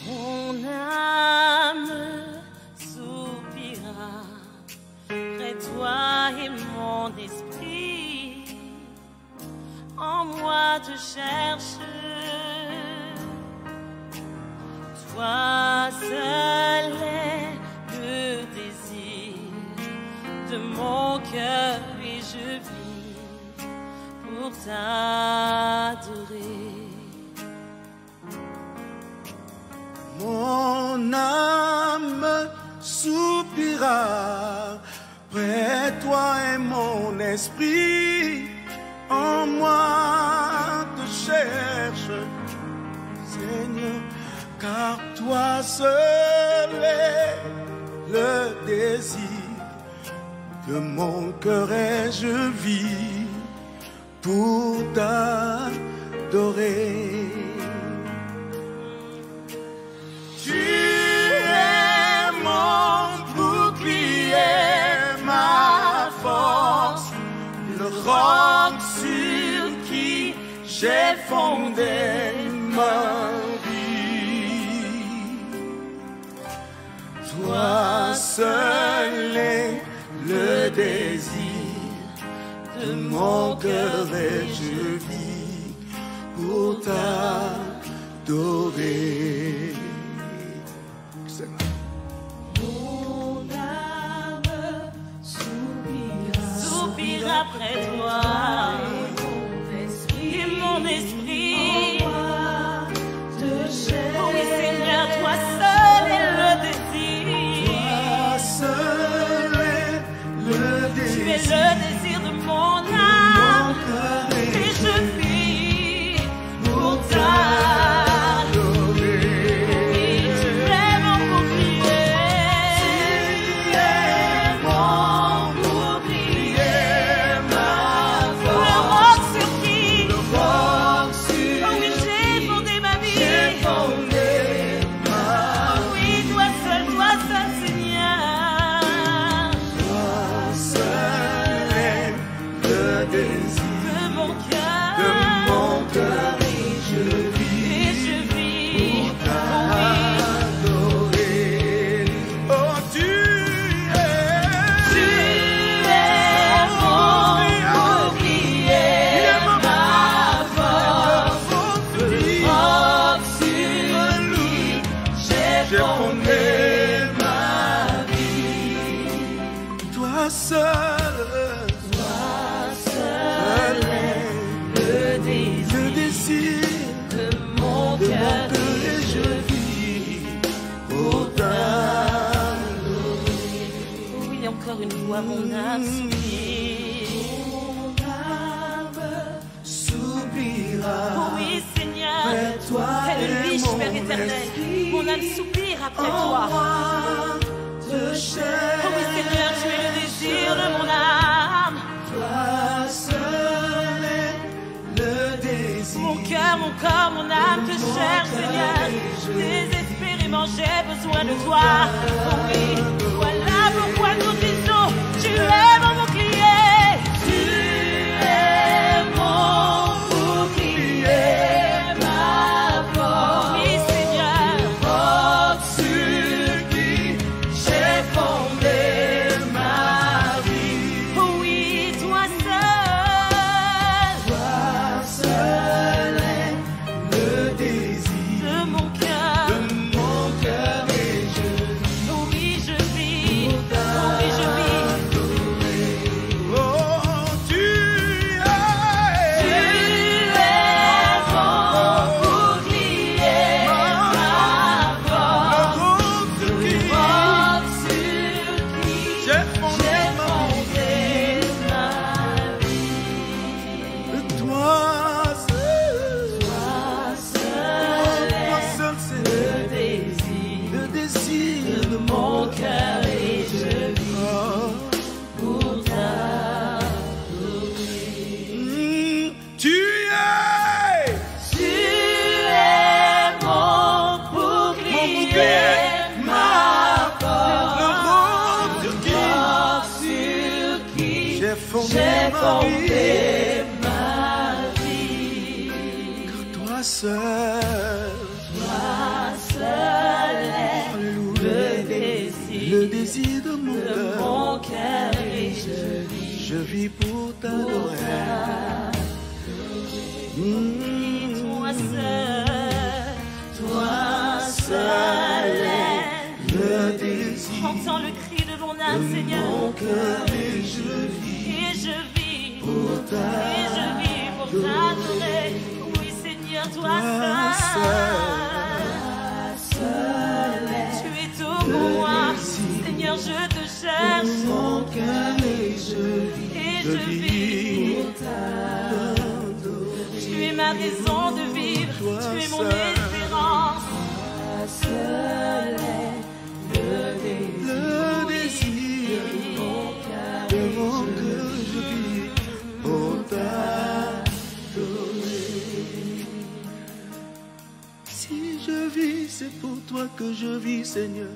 Mon âme soupira près de toi et mon esprit en moi te cherche. Toi seul est le désir de mon cœur et je vis pour t'adorer. Mon âme soupira près de toi et mon esprit en moi te cherche, Seigneur, car toi seul est le désir de mon cœur et je vis pour t'adorer. Tu es mon bouclier, ma force, le roc sur qui j'ai fondé ma vie. Toi seul est le désir de mon cœur et je vis pour t'adorer. Mon âme soupira après toi et mon esprit te cherche. Oh oui Seigneur, toi seul est le désir. Toi seul est le désir. Tu es le désir de mon âme et je vis pour t'adorer. Mon âme soupira. Oh oui, Seigneur, c'est le Père éternel. Mon âme soupire après toi. Oh oui, Seigneur, tu es le désir de mon âme. Toi seul est le désir. Mon cœur, mon corps, mon âme te cherche, Seigneur. Désespérément, j'ai besoin de toi. Oh oui, voilà pourquoi nous disons, tu es mon bouclier. Tu es mon bouclier, ma force. Oui, Seigneur. Roc sur qui j'ai fondé ma vie. Oh oui, toi seul. Toi seul est le désir de mon cœur. et je vis. Oh oui, je vis. j'ai fondé ma vie. Car toi seul, est le désir de mon de cœur. mon cœur et Je vis pour t'adorer. Toi seul est Le désir entends le cri de mon âme, de Seigneur. mon cœur et je vis pour t'adorer. Oui, Seigneur, toi seul est. Tu es tout pour moi. Seigneur, je te cherche. mon cœur et je vis pour t'adorer. Tu es ma raison de vivre. Tu es mon espérance. Seul est Le désir de mon cœur, je vis pour t'adorer. Si je vis, c'est pour toi que je vis, Seigneur.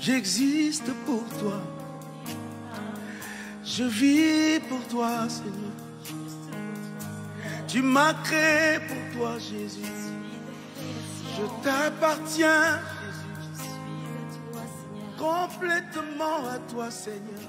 J'existe pour toi. Je vis pour toi, Seigneur. Tu m'as créé pour toi, Jésus. Je t'appartiens complètement à toi, Seigneur.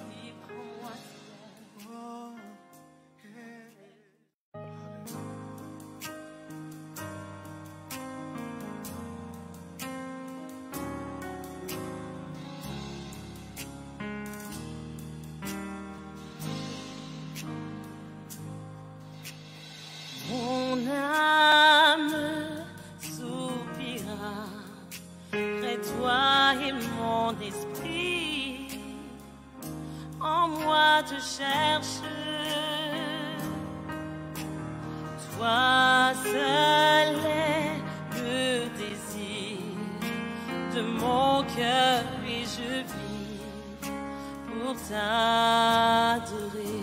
Oh, mon âme soupira près de toi et mon esprit en moi te cherche. Toi seul est le désir de mon cœur et je vis pour t'adorer.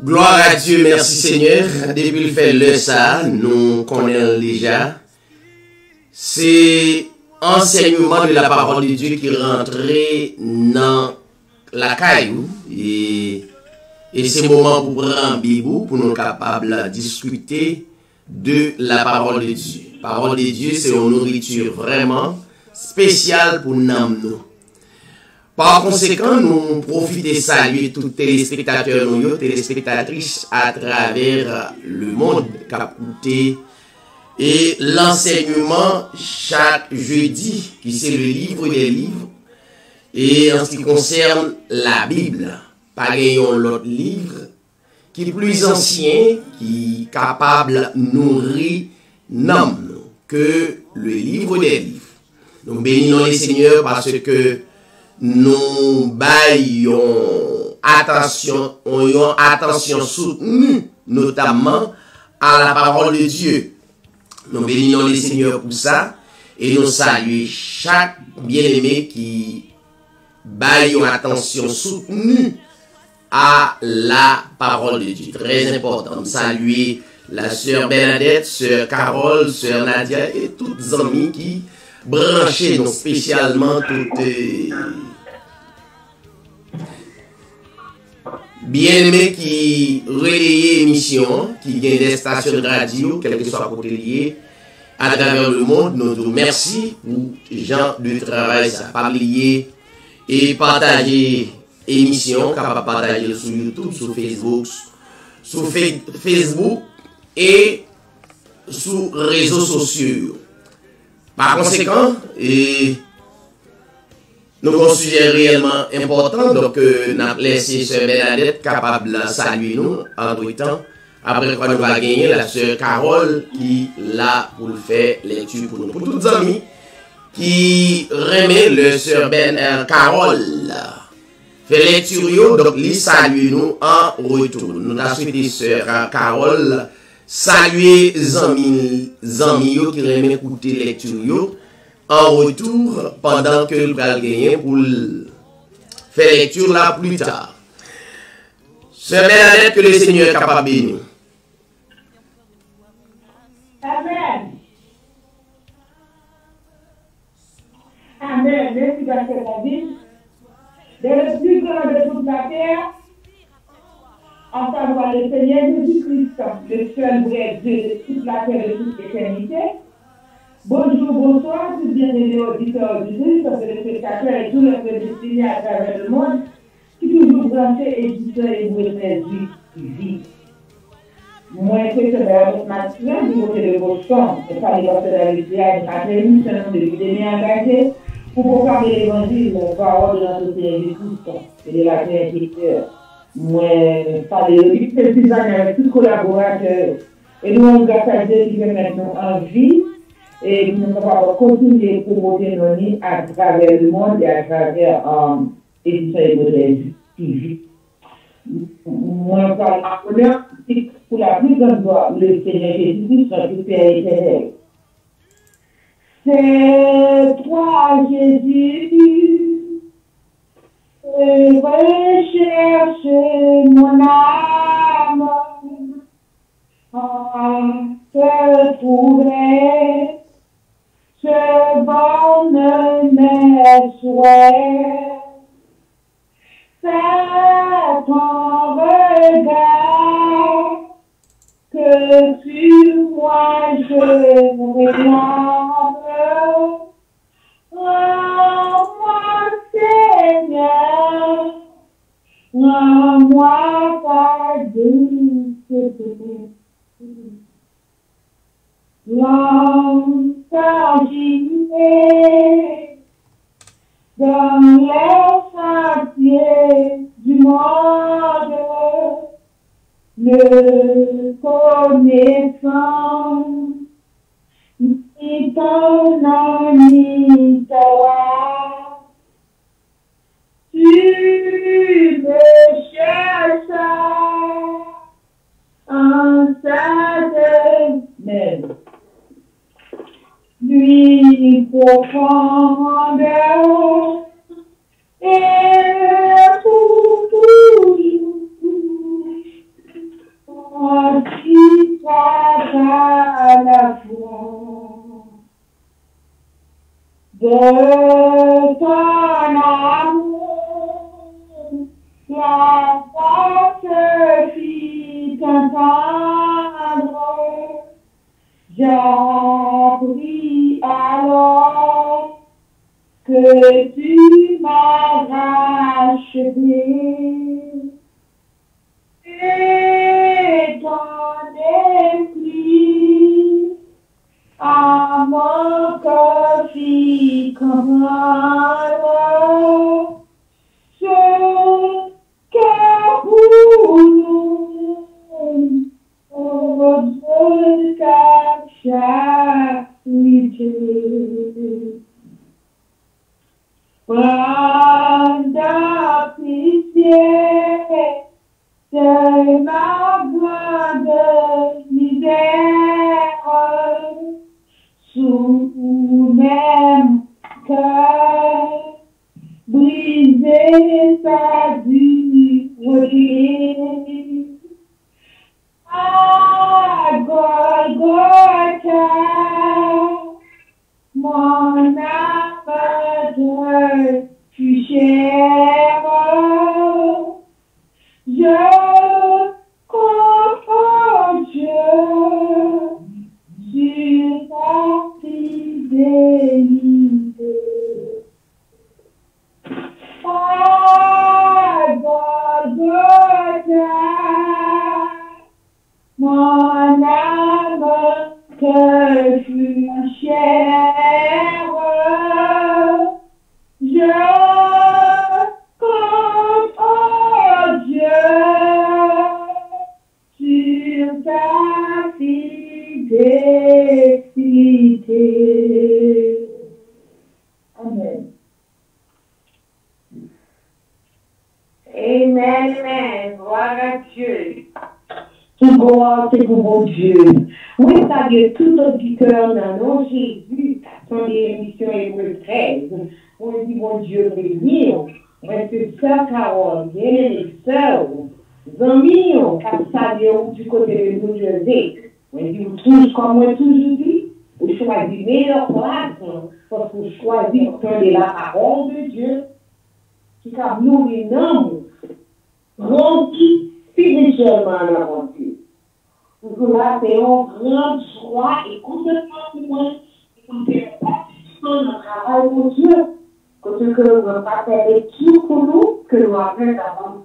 Gloire à Dieu, merci Seigneur. Depuis le fait le ça, nous connaissons déjà. C'est enseignement de la parole de Dieu qui rentrait dans la caillou. Et c'est moment pour prendre Bible, pour nous capables de discuter de la parole de Dieu. La parole de Dieu, c'est une nourriture vraiment spéciale pour nous. Par conséquent, nous profitons de saluer tous les téléspectateurs, nous, téléspectatrices à travers le monde qui a écouté et l'enseignement chaque jeudi, qui c'est le livre des livres. Et en ce qui concerne la Bible, pas gagnons l'autre livre qui est plus ancien, qui est capable de nourrir nous que le livre des livres. Nous bénissons les Seigneurs parce que nous baillons attention, soutenue, notamment à la parole de Dieu. Nous bénissons les Seigneurs pour ça et nous saluons chaque bien-aimé qui baillons attention soutenue à la parole de Dieu. Très important. Saluer la sœur Bernadette, sœur Carole, sœur Nadia et toutes les amis qui branchés, donc spécialement toutes bien-aimés qui relayent émission, qui gagnent des stations de radio, quel que soit côté lié, à travers le monde. Nous vous remercions pour les gens de travail, ça pas oublier et partager émission, capable partager sur YouTube, sur Facebook et sur réseaux sociaux. Par conséquent, nous considérons réellement important, donc nous avons laissé Sœur Bernadette capable de saluer nous en tout temps. Après quoi, nous allons gagner la Sœur Carole qui là pour faire lecture pour nous. Pour tous les amis qui remet le Sœur Carole fait lecture, donc lui salue nous en retour. Nous avons souhaité Sœur Carole saluer amis qui remet écouter lecture en retour pendant que le va gagner pour faire lecture là plus tard. Sœur Bernadette, que le Seigneur est capable de bénir. Amen. Amen. Amen. Merci, Pasteur David. De le plus grand de toute la terre, en savoir le Seigneur Jésus-Christ, le seul vrai Dieu de toute la terre et de toute l'éternité. Bonjour, bonsoir, tous bienvenus auditeurs du Dieu, comme les spectateurs et tous les prédestinés à travers le monde, qui toujours branchés, éditeurs et bouillonneurs du vie. Moi, c'est ce verbe naturel du côté de vos sons, et par les porteurs de la lumière, à l'émission de l'épidémie engagée, pour proclamer l'évangile, la parole de notre Seigneur Jésus-Christ et de la terre intérieure. Moi, par les 8 petits années avec tous les collaborateurs, et nous, on grâce à Dieu qui veut maintenant en vie, et nous allons continuer à promouvoir nos lignes à travers le monde et à travers l'édition et TV. Moi, par la première, c'est pour la plus grande gloire, le Seigneur Jésus-Christ, notre Père éternel. C'est toi, Jésus, recherche mon âme, te trouver, ce bonne mes souhaits. C'est ton regard que sur moi je regarde. Rends-moi, Seigneur, rends-moi ta douce longtemps j'y vais dans les sentiers du monde, ne connaissant ni ton nom ni toi. Tu me cherches en cette même nuit profonde et pour toujours, si à la foi de ton amour, la force fit entendre. J'appris alors que tu m'as racheté et ton esprit à mon corps fit comprendre ce que pour nous votre charité. Prends pitié de ma grande misère, sous même cœur brisé sa dureté. À Golgotha, mon âme fut chère. Je comprends Dieu sur ta fidélité. À Golgotha, mon âme te fut chère. Je compte en Dieu sur ta fidélité. Amen. Amen, amen. Gloire à Dieu. Tout gloire, c'est pour mon Dieu. Oui, ça Dieu, tout auditeur dans nom Jésus, son émission Hébreux 13. On dit, mon Dieu, béni. Moi, c'est sœur Carole, bien les sœurs, amis, qui savent du côté de New Jersey. On dit, vous tous, comme moi toujours dit, vous choisi meilleure place parce qu'on choisit de la parole de Dieu qui a nourri l'amour, rempli spirituellement dans mon Dieu. Pour là, c'est une grande joie et complètement pour moi, écouter dans le travail pour Dieu, que nous ne pas faire tout pour nous, que nous avons dans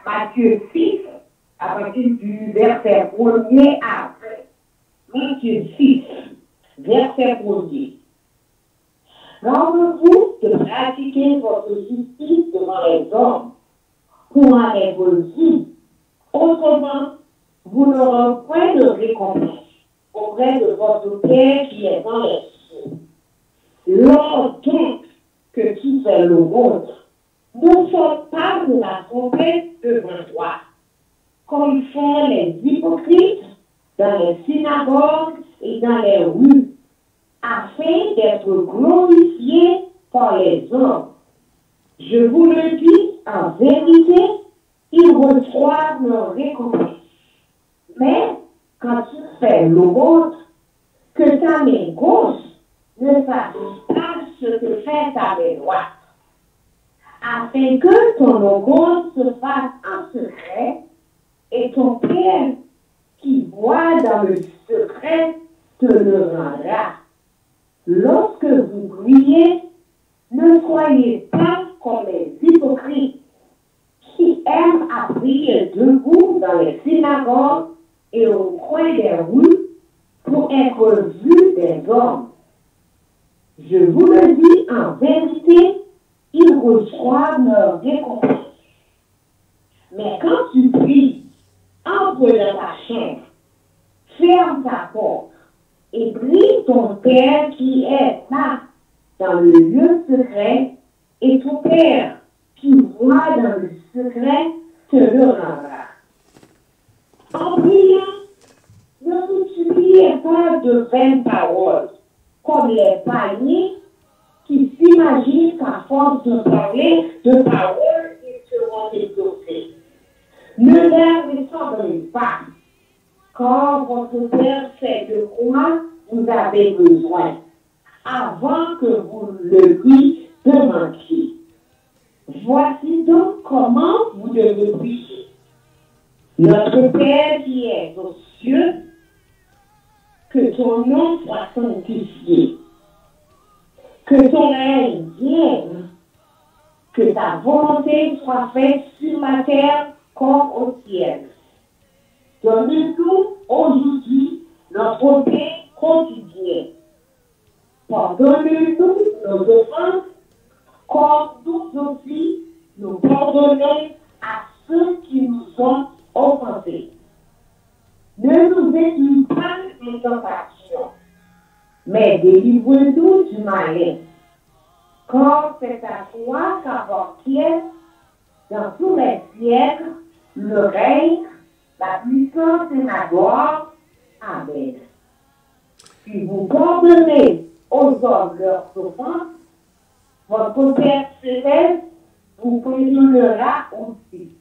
Matthieu 6, à partir du verset 1er après. Matthieu 6, verset 1er. Rendez-vous de pratiquer votre justice devant les hommes pour aller vos vies. Autrement, vous n'aurez point de récompense auprès de votre Père qui est dans les cieux. Lors donc que tu fais le monde, ne saute pas de la trompette devant toi, comme font les hypocrites dans les synagogues et dans les rues, afin d'être glorifiés par les hommes. Je vous le dis en vérité, ils reçoivent leur récompense. Mais quand tu fais l'aumône, que ta main gauche ne fasse pas ce que fait ta main droite, afin que ton aumône se fasse en secret, et ton Père qui voit dans le secret te le rendra. Lorsque vous priez, ne soyez pas comme les hypocrites qui aiment à prier debout dans les synagogues et au coin des rues pour être vus des hommes. Je vous le dis en vérité, ils reçoivent leur récompense. Mais quand tu pries, entre dans ta chambre, ferme ta porte et prie ton Père qui est là, dans le lieu secret, et ton Père qui voit dans le secret te le rendra. En priant, ne vous suppliez pas de vaines paroles, comme les païens qui s'imaginent qu'à force de parler de paroles, ils seront exaucés. Ne leur ressemblez pas, car votre Père sait de quoi vous avez besoin, avant que vous le lui demandiez. Voici donc comment vous devez prier. Notre Père qui est aux cieux, que ton nom soit sanctifié, que ton règne vienne, que ta volonté soit faite sur la terre comme au ciel. Donne-nous aujourd'hui notre pain quotidien. Pardonne-nous nos offenses, comme nous aussi nous pardonnons à ceux qui nous ont offensés. Ne nous induis pas en tentation, mais délivre-nous du malin. Car c'est à toi qu'appartient dans tous les siècles le règne, la puissance et la gloire. Amen. Si vous pardonnez aux hommes leurs offenses, votre Père céleste vous pardonnera aussi.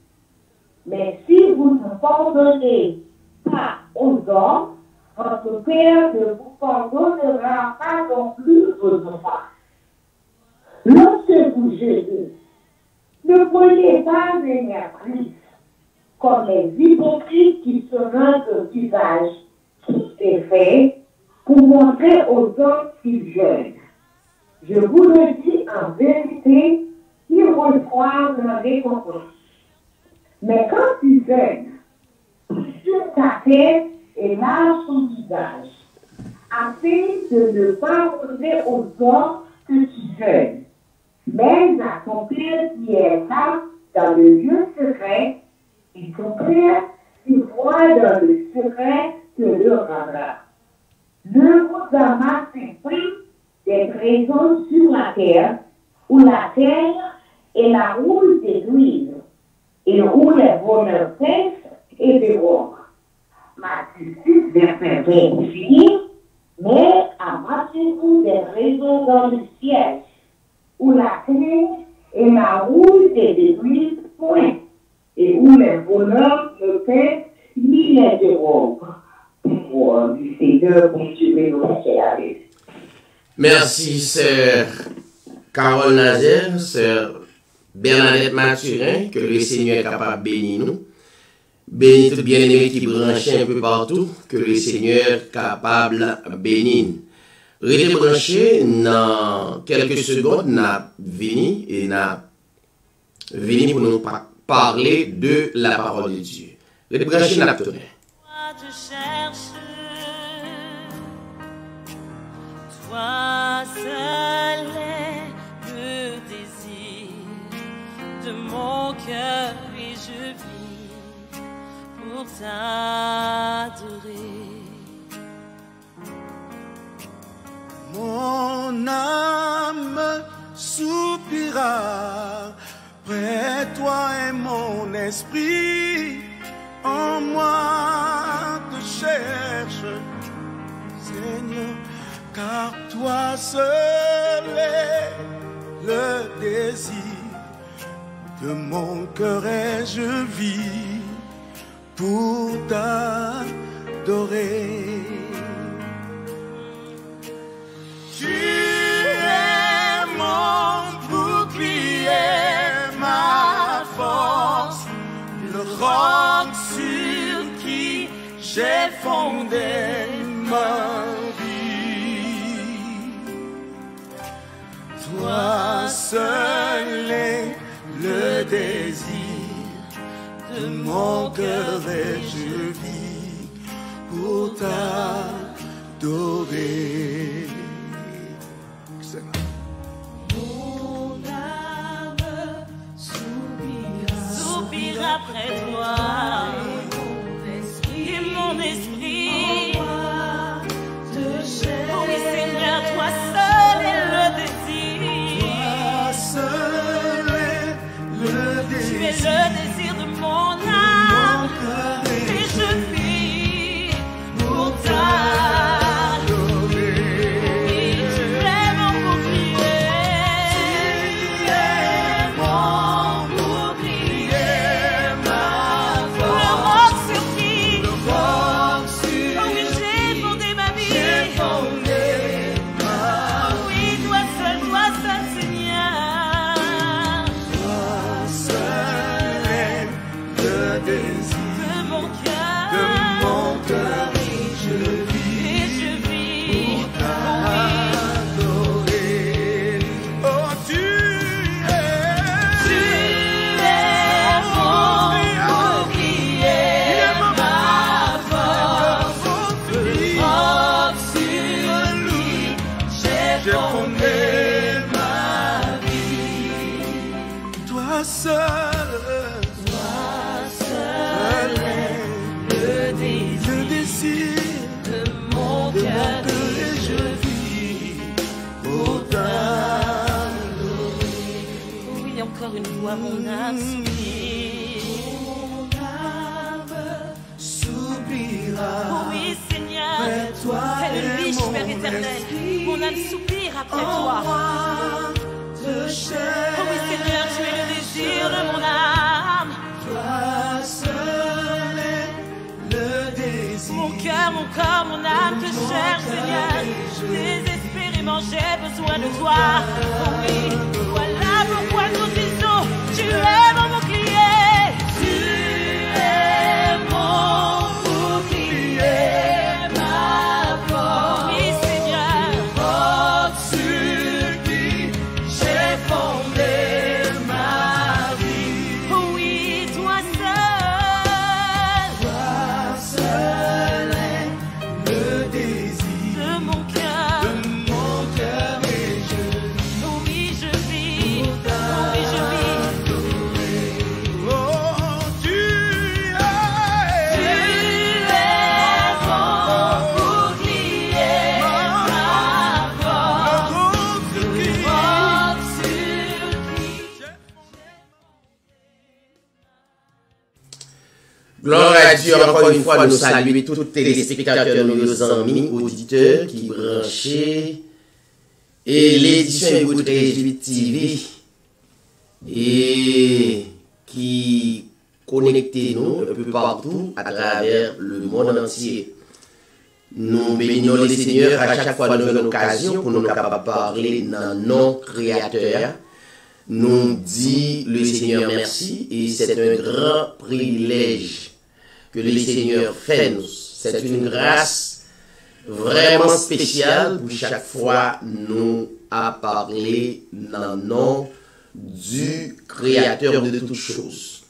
Mais si vous ne pardonnez pas aux hommes, votre Père ne vous pardonnera pas non plus vos offenses. Lorsque vous jeûnez, ne prenez pas des mépris comme les hypocrites qui se rendent au visage tout défait pour montrer aux hommes qu'ils jeûnent. Je vous le dis en vérité, ils reçoivent leur récompense. Mais quand tu jeûnes, sur ta tête et lave ton visage, afin de ne pas montrer aux hommes que tu jeûnes, mais à ton Père qui est là dans le lieu secret, et ton Père qui voit dans le secret te le rendra. Ne vous amassez pas des trésors sur la terre, où la terre et la rouille détruisent, et où les voleurs pèsent et dévorent. Matthieu 6, verset 20 finit, mais amassez-vous des trésors dans le ciel, où la terre et la rouille ne détruisent point, et où les voleurs ne pèsent ni les dévorent. Pour du Seigneur, continuez nos chers. Merci, sœur Carole Nazaire, sœur Bernadette Mathurin, que le Seigneur est capable de bénir nous. Bénis tout bien-aimé qui branche un peu partout, que le Seigneur est capable de bénir. Restez branchés, dans quelques secondes, n'a venu et n'a venu pour nous parler de la parole de Dieu. Restez branchés, n'a tourné. Toi te cherche, toi seul est le désir de mon cœur et je vis pour t'adorer. Mon âme soupira près de toi et mon esprit en moi te cherche, Seigneur, car toi seul est le désir de mon cœur et je vis pour t'adorer. Tu es mon bouclier, ma force, le roc sur qui j'ai fondé ma vie. Toi seul est le désir de mon cœur et je vis pour t'adorer. Mon âme soupira après toi, et mon esprit te cherche. Oh oui Seigneur, toi seul est le désir. Toi seul est le désir. Tu es le désir de mon âme, et je vis pour t'adorer. Une fois mon âme soupira. Oh oui Seigneur, c'est le riche Père éternel. Mon âme soupire après toi. Oh oui Seigneur, tu es le désir de mon âme. Toi seul est le désir. Mon cœur, mon corps, mon âme te cherche Seigneur. Désespérément j'ai besoin de toi. Oh oui, voilà pourquoi nous disons tu es mon bouclier. Tu es mon bouclier, ma force. Oui Seigneur, roc sur qui j'ai fondé ma vie. oh oui, toi seul est le désir de mon cœur. Et je Oh oui, je vis. Oh oui, je vis. oh, tu es mon bouclier, ma force. Roc sur qui Gloire à Dieu, encore une fois, nous saluons tous les téléspectateurs, nos amis, auditeurs qui branchaient et l'édition Écoute Jésuite TV et qui connectent nous un peu partout à travers le monde entier. nous bénissons le Seigneur à chaque fois nous avons une occasion pour nous capables parler dans non créateur. Nous dit le Seigneur merci et c'est un grand privilège que le Seigneur fait nous. C'est une grâce vraiment spéciale pour chaque fois nous à parler dans le nom du Créateur de toutes choses.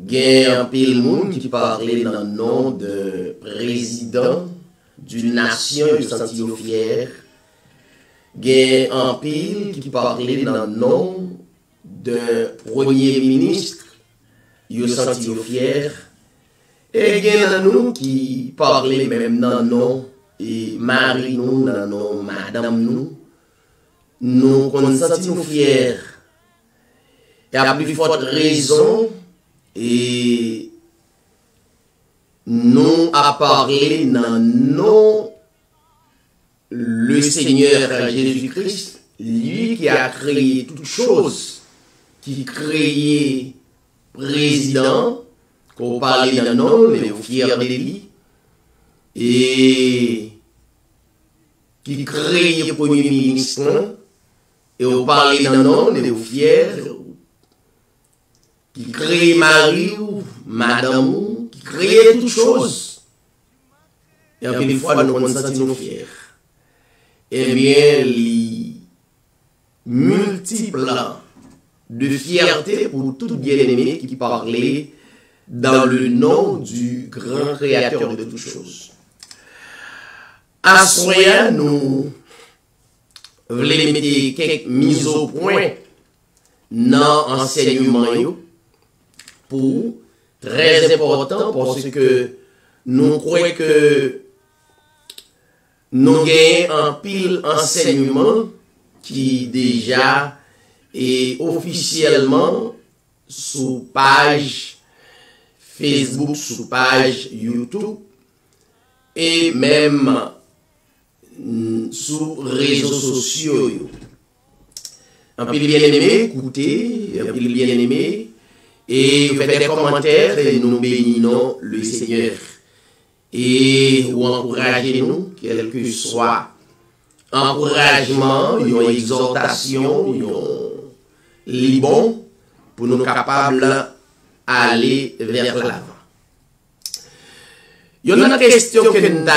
Il y a un pile monde qui parlait dans le nom de président d'une nation, je senti fier. Il y a un pile qui parlait dans le nom de premier ministre, je senti fier. Et il y a nous qui parlaient même dans le nom et Marie nous, dans le nom Madame nous qu'on senti nous fiers. Et à plus forte raison, et nous a parlé dans nom le Seigneur Jésus-Christ, lui qui a créé toutes choses, qui créé président, qu'on parlait dans nom, mais au fier de lui, et qui créé premier ministre, et on parlait dans nom, mais au fier, qui crée Marie ou Madame, qui crée toutes choses. Et en une fois, nous nous sentons fiers. Eh bien, les multiples de fierté pour tout bien-aimé qui parlait dans le nom du grand créateur de toutes choses. À ce moment, nous voulons mettre quelques mises au point dans l'enseignement. Pour très important parce que nous croyons que nous gagnons un pile enseignement qui déjà est officiellement sous page Facebook, sous page YouTube et même sous réseaux sociaux. Un pile bien aimé, écoutez, un pile bien aimé. Et vous faites des commentaires et nous bénissons le Seigneur. Et vous encouragez-nous, quel que soit encouragement, une exhortation, une bon pour nous capables d'aller vers l'avant. Il y a une question que nous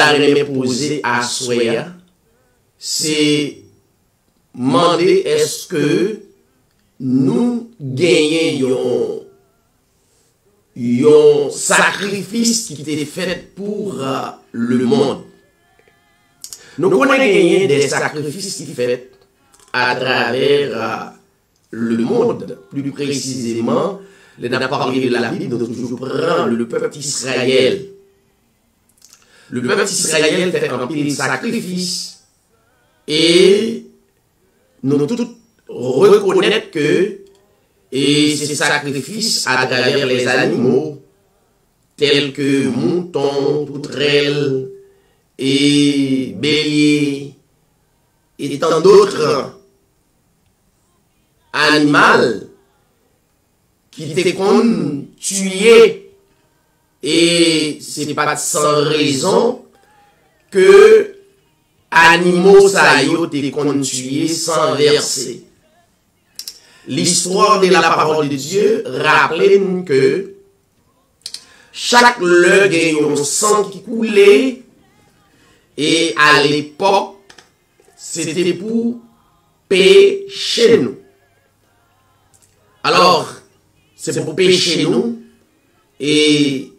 avons posée à Soya, c'est demander est-ce que nous gagnons un sacrifice qui était fait pour le monde. Nous connaissons gagné des sacrifices qui sont faits à travers le monde, plus précisément, les n'a parlé de la Bible, nous toujours prendre le peuple d'Israël. Le peuple d'Israël fait un pile sacrifice et nous tous reconnaître que et ces sacrifices à travers les animaux, tels que moutons, poutrelles et béliers, et tant d'autres animaux qui étaient tués, et c'est pas sans raison que animaux ça y été tués sans verser. L'histoire de la parole de Dieu rappelle que chaque leu gagne un sang qui coulait et à l'époque c'était pour pécher nous. Alors c'est pour pécher nous et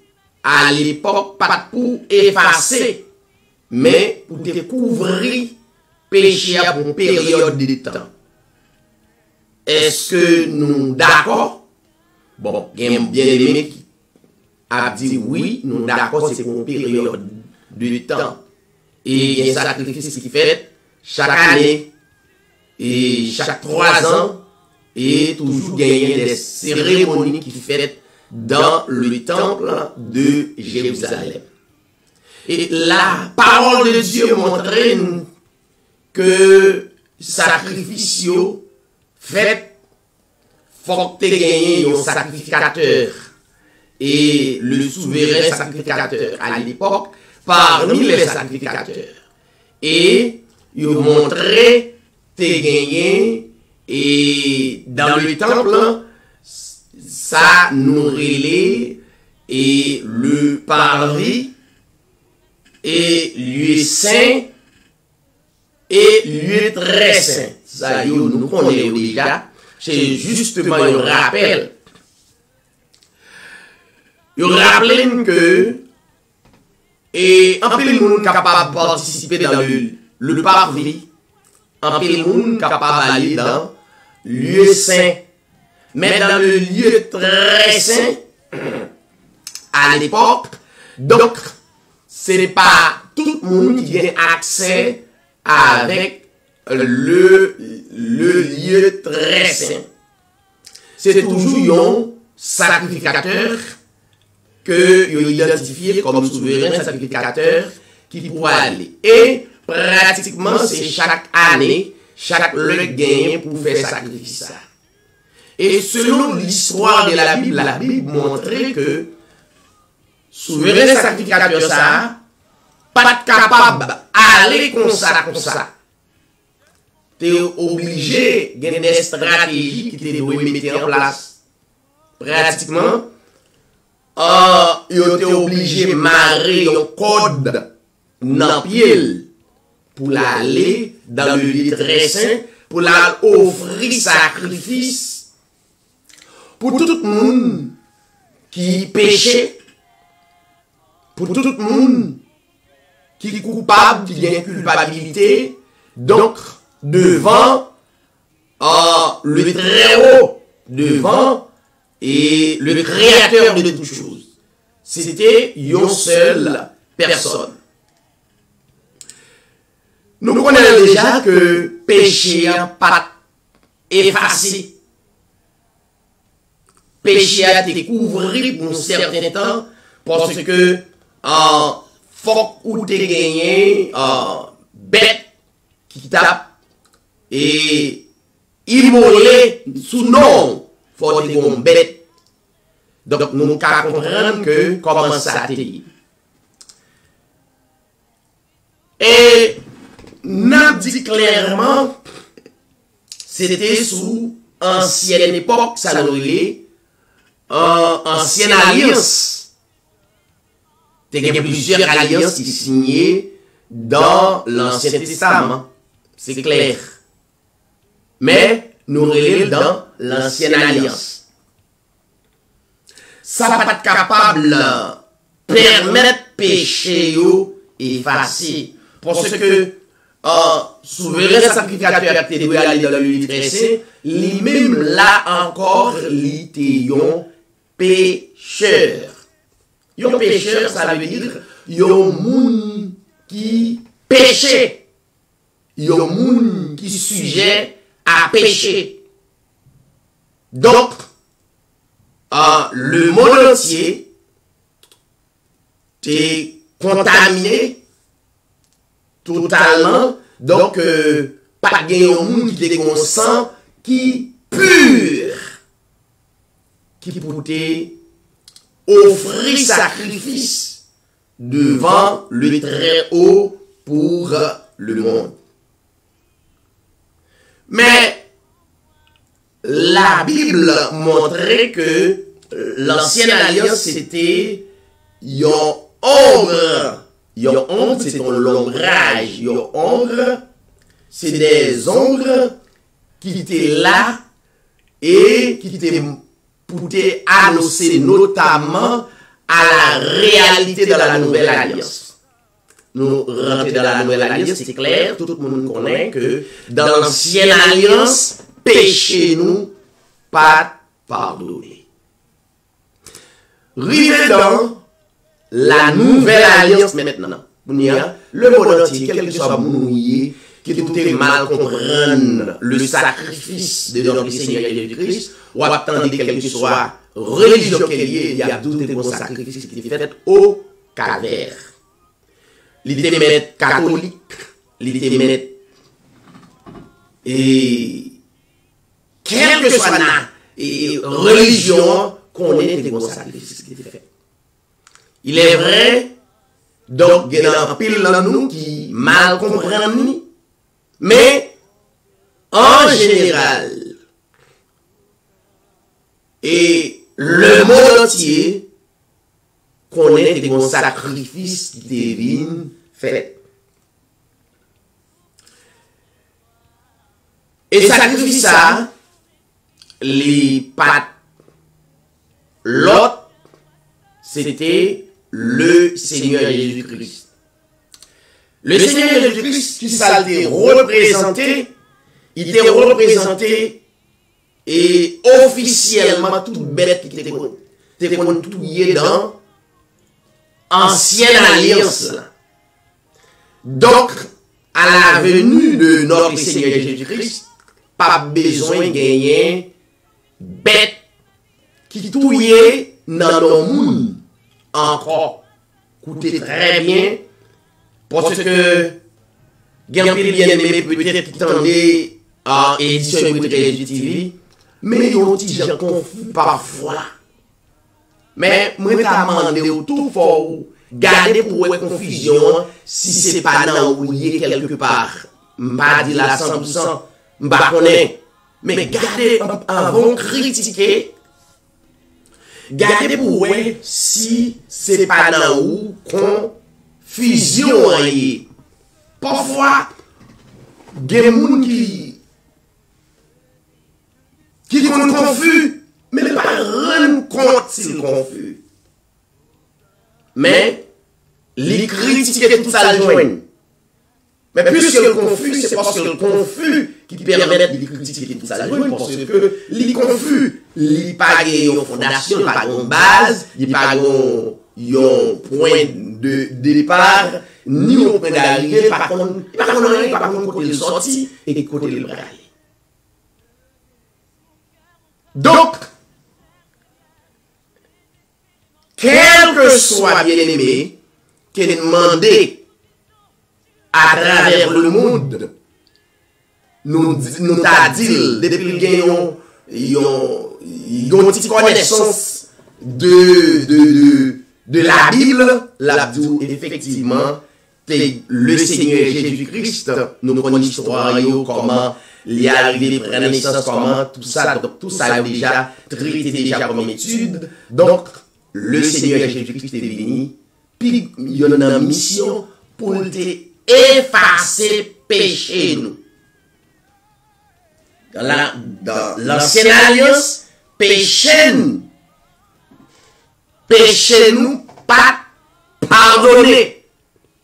à l'époque pas pour effacer mais pour découvrir péché pour une période de temps. Est-ce que nous d'accord? Bon, il y a un bien-aimé qui a dit oui, nous d'accord, c'est pour une période de temps. Et il y a un sacrifice qui fait chaque année, et chaque 3 ans, et toujours gagner des cérémonies qui fait dans le temple de Jérusalem. Et la parole de Dieu montre que sacrifice fait, faut que tu gagnes un sacrificateur. Et le souverain sacrificateur à l'époque, parmi les sacrificateurs. Et ils montraient tes gagnés et dans le temple, ça nous relait et le parvis et lieu saint et lieu très saint. Ça, nous connaissons déjà. C'est justement un rappel. Il rappelle que et un peu de monde capable de participer dans le parvis, un peu de monde capable d'aller dans le lieu saint. Mais dans le lieu très saint, à l'époque, donc, ce n'est pas tout le monde qui a accès avec le lieu très saint. C'est toujours un sacrificateur que vous identifiez comme souverain sacrificateur qui pourra aller. Et pratiquement, c'est chaque année, chaque le gagne pour faire sacrifice ça. Et selon l'histoire de la Bible montrait que souverain sacrificateur ça, pas capable d'aller comme ça. Tu es obligé de des stratégies qui te doivent mettre en place. Pratiquement, tu es obligé de marrer un code dans le pied pour aller dans le lieu très saint, pour offrir sacrifice pour tout le monde qui péchait, pour tout le monde qui est coupable, qui a une culpabilité, donc devant le très haut, devant et le créateur de toutes choses. C'était une seule personne. Nous connaissons déjà que péché n'a pas effacé. Péché a été couvert pour un certain temps parce que faut ou t'es gagné bête qui tape et immolé sous nom faut t'es une bête. Donc nous pouvons comprendre que comment ça a été. Et nous dit clairement c'était sous ancienne époque, ça nous est ancienne alliance. Il y a plusieurs alliances qui sont signées dans l'Ancien Testament. C'est clair. Mais nous relèvons dans l'Ancienne Alliance. Ça n'a pas être capable de permettre péché effacer. Parce que souverain sacrificateur qui doit aller dans le lieu très saint, lui-même là encore, il était un pécheur. Un pécheur, ça veut dire un monde qui péché. Un monde qui est sujet à pécher. Donc, le monde entier est contaminé totalement. Donc, pas de monde qui est conscient, qui pur, qui peut offrir sacrifice devant le très haut pour le monde. Mais la Bible montrait que l'ancienne alliance c'était une ombre. Une ombre, c'est un l'ombrage. Une ombre, c'est des ombres qui étaient là et qui étaient pour annoncer notamment à la réalité de la nouvelle alliance. Nous rentrons dans la nouvelle alliance, c'est clair, tout le monde connaît que dans l'ancienne alliance, péché nous pas pardonné. Rivé dans la nouvelle alliance maintenant. Le monde entier, quel que soit mouillé, qui tout est mal comprendre le sacrifice de notre Seigneur Jésus-Christ, ou attendre quel que soit religion qu'il y ait, il y a d'autres bons sacrifices qui étaient faits au calvaire. L'idée de mettre catholique, l'idée de mettre et quelle que soit la religion qu'on ait des bons sacrifices qui étaient faits. Il est vrai Donc, il y a un pile dans nous qui mal comprennent. Mais, en général, et le monde entier connaît des sacrifices divins faits. Et sacrifice ça, les pattes, l'autre, c'était le Seigneur Jésus-Christ. Le Seigneur Jésus-Christ, qui s'était représenté, il était représenté et officiellement toute bête qui était touillée dans ancienne alliance. Donc, à la venue de notre Seigneur Jésus-Christ, pas besoin de gagner bête qui touillait dans nos mondes encore. Écoutez très bien, parce que Gampil bien-aimé peut-être qui tendait en édition Réseau TV, mais ils ont dit gens confus parfois. Mais moi, je demandé autour pour garder pour une confusion si c'est pas dans ou lié quelque part. M'a dit là 100%, m'a connaît. Mais gardez avant critiquer. Gardez pour voir si c'est pas dans ou confusion y. Parfois des gens qui sont confus, mais pas rendre compte s'ils confus. Mais les critiquer tout ça joignent. Mais puisque le confus, c'est parce que le confus qui permet de critiquer tout ça joignent, parce que les confus, ils n'ont pas une fondation, ils n'ont pas une base, ils n'ont pas un point de départ, ni un point d'arrivée, par contre, côté de sortie et côté de aller. Donc, quel que soit bien-aimé, qui est demandé à travers le monde, nous t'a dit, depuis qu'il y a une petite connaissance de la Bible, la Bible, effectivement, le Seigneur Jésus-Christ, nous connaissons l'histoire, comment il est arrivé, prendre naissance, comment, tout ça, donc tout ça est déjà traité déjà comme étude. Donc, le Seigneur Jésus-Christ est venu, puis il y a une mission pour effacer péché nous. Dans l'ancienne alliance, péché nous pas pardonné.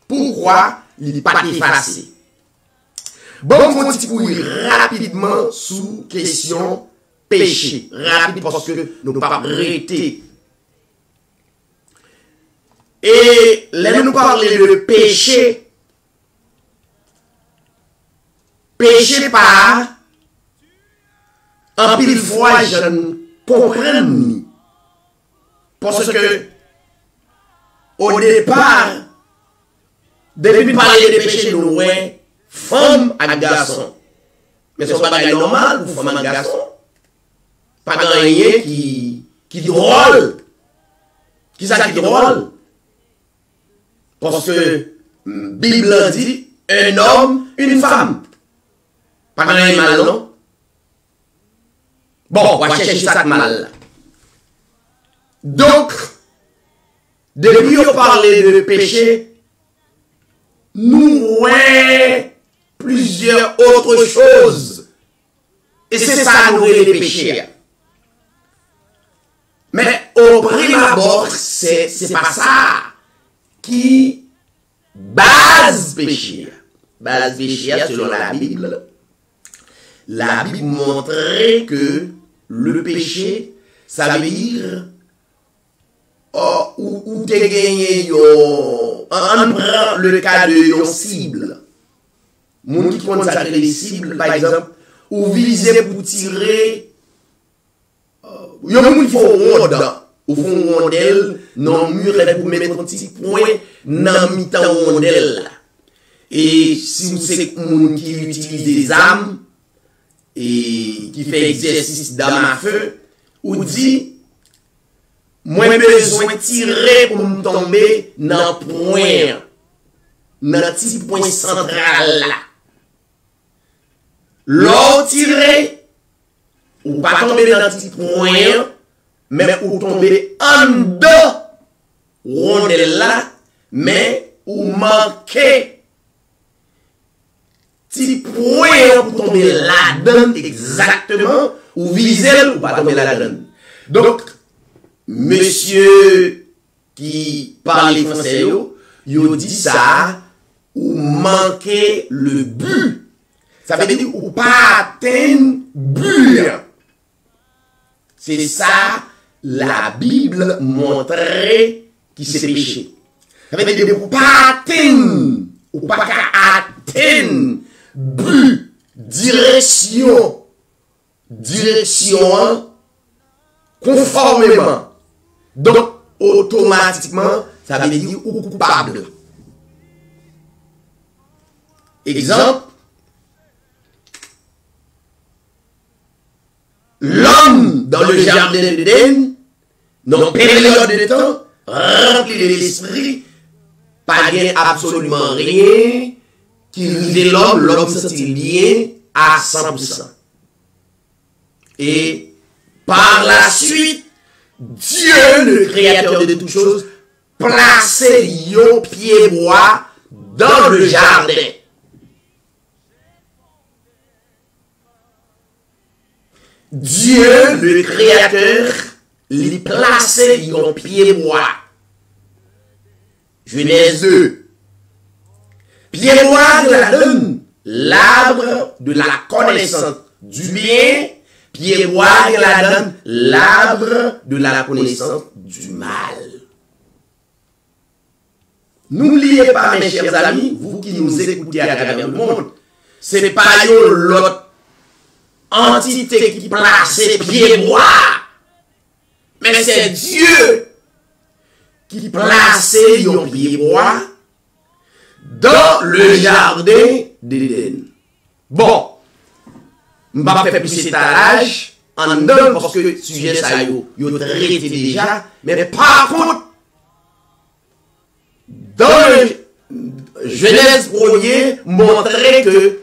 Pourquoi il n'est pas effacé? Bon, on continue rapidement sous question péché. Rapide parce que nous ne pouvons pas arrêter. Et là, nous parlons de péché. Péché par en pile fois, je ne comprends ni. Parce que au départ, depuis parler de péché, nous voyons femme et garçon. Mais ce n'est pas normal pour femme et garçon. Pas rien qui drôle. Qui ça qui drôle? Parce que la Bible dit un homme, une femme. Pas rien mal, non? Bon, on va chercher ça mal. Donc, depuis qu'on parlait de péché, nous voyons plusieurs autres choses. Et c'est ça nous les péchés. Mais au prime abord, c'est pas ça qui base péché. Base péché selon la Bible. La Bible montrait que le péché, ça veut dire où tu as gagné, on prend le cas de yon cible. Moun qui compte ça les cibles, par exemple, ou viser pour tirer, yon moun qui font ronde, ou font rondelle, non mur pour mettre un petit point, dans mi-temps rondelle. Et si vous savez moun qui utilise des armes, et qui fait exercice d'arme à feu, ou dit, moi besoin tirer pour me tomber dans point, dans petit point central là. L'autre tirer, ou pas tomber dans petit point, mais ou tomber en dedans rondelle là, mais ou manquer petit point pour tomber là-dedans exactement, ou viser ou pas tomber là-dedans. Donc, monsieur qui parle français, yo dit ça, ou manquer le but. Ça veut dire ou pas atteindre but. C'est ça, la Bible montrait qui c'est péché. Ça veut dire ou pas atteindre, ou pas atteindre but, direction, conformément. Donc, automatiquement, ça veut dire ou coupable. Exemple, l'homme dans le jardin d'Éden, dans période de temps, rempli de l'esprit, pas gain absolument rien, qui rive l'homme sentit bien à 100%. Et par la suite, Dieu, le créateur de toutes choses, placé yon pied bois dans le jardin. Dieu, le créateur, lui placé yon pied bois. Genèse 2. Pied bois de la donne, l'arbre de la connaissance du bien. Pied bois de la donne, l'arbre de la connaissance du mal. N'oubliez pas, mes chers amis, vous qui nous écoutez à travers le monde, ce n'est pas l'autre entité qui place pied bois, mais c'est Dieu qui place yon pied bois dans le jardin d'Éden. Bon, je ne vais pas faire plus étalage en dedans parce que le sujet ça yo traité déjà, mais par contre, dans le Genèse 1er, montrer que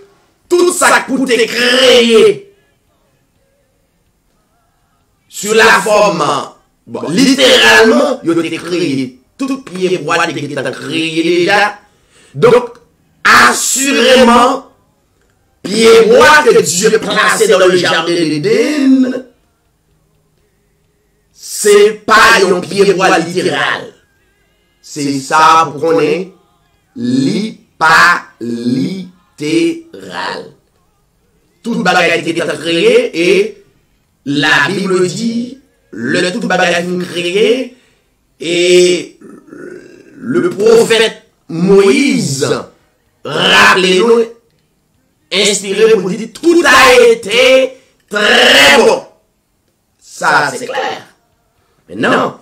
tout ça coûte créé sur la forme, bon, littéralement, il a été créé. Tout pied bois a été créé déjà. Donc, assurément, pied bois que Dieu placé dans le jardin d'Éden, c'est pas un pied bois littéral. C'est ça pour qu'on ait pas littéral. Toute bagarre a été créée et la Bible dit, le tout bagarre est créé et le prophète Moïse, rappelez-nous, inspiré pour dire tout a été très bon. Ça, c'est clair. Maintenant,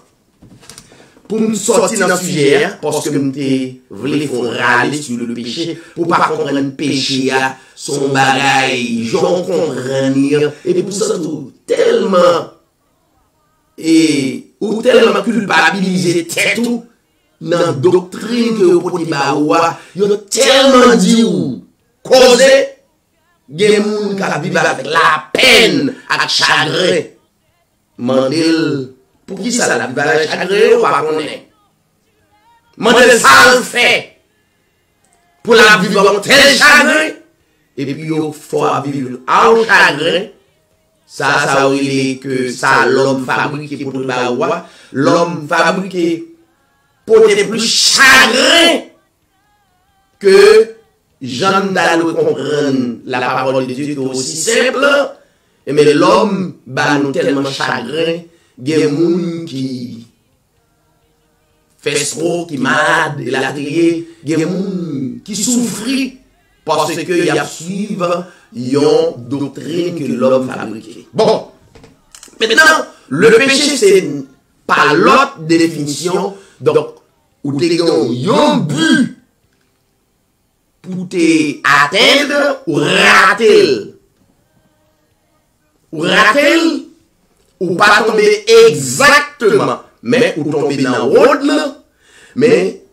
pour me sortir dans le sujet, parce que je voulais râler sur le péché, pour pas comprendre le péché, son bagaille, j'en comprends, et pour ça, tout tellement, ou tellement culpabilisé, tout, dans la doctrine que vous dites, il y a tellement dit ou, causé, il y a des gens qui vivent avec la peine, avec chagrin. Mandel, pour qui ça la vie avec chagrin ou pas connaître? Mandel ça le fait. Pour la vivre avec tel chagrin, et puis il faut vivre en chagrin. Ça veut dire que ça l'homme fabriqué pour le baroua, l'homme fabriqué pour être plus chagrin que Jean d'Alou comprendre la parole de Dieu qui est aussi simple, mais l'homme bat nous tellement chagrin, il y a des gens qui fait trop, qui malade, il a crié, il y a des gens qui souffrent parce qu'il y a suivre une doctrine que l'homme fabriqué. Bon, maintenant, le péché c'est pas l'autre définition, donc, où tu as un but pour te atteindre ou rater. Ou rater, ou pas tomber exactement, mais ou tomber dans la route, mais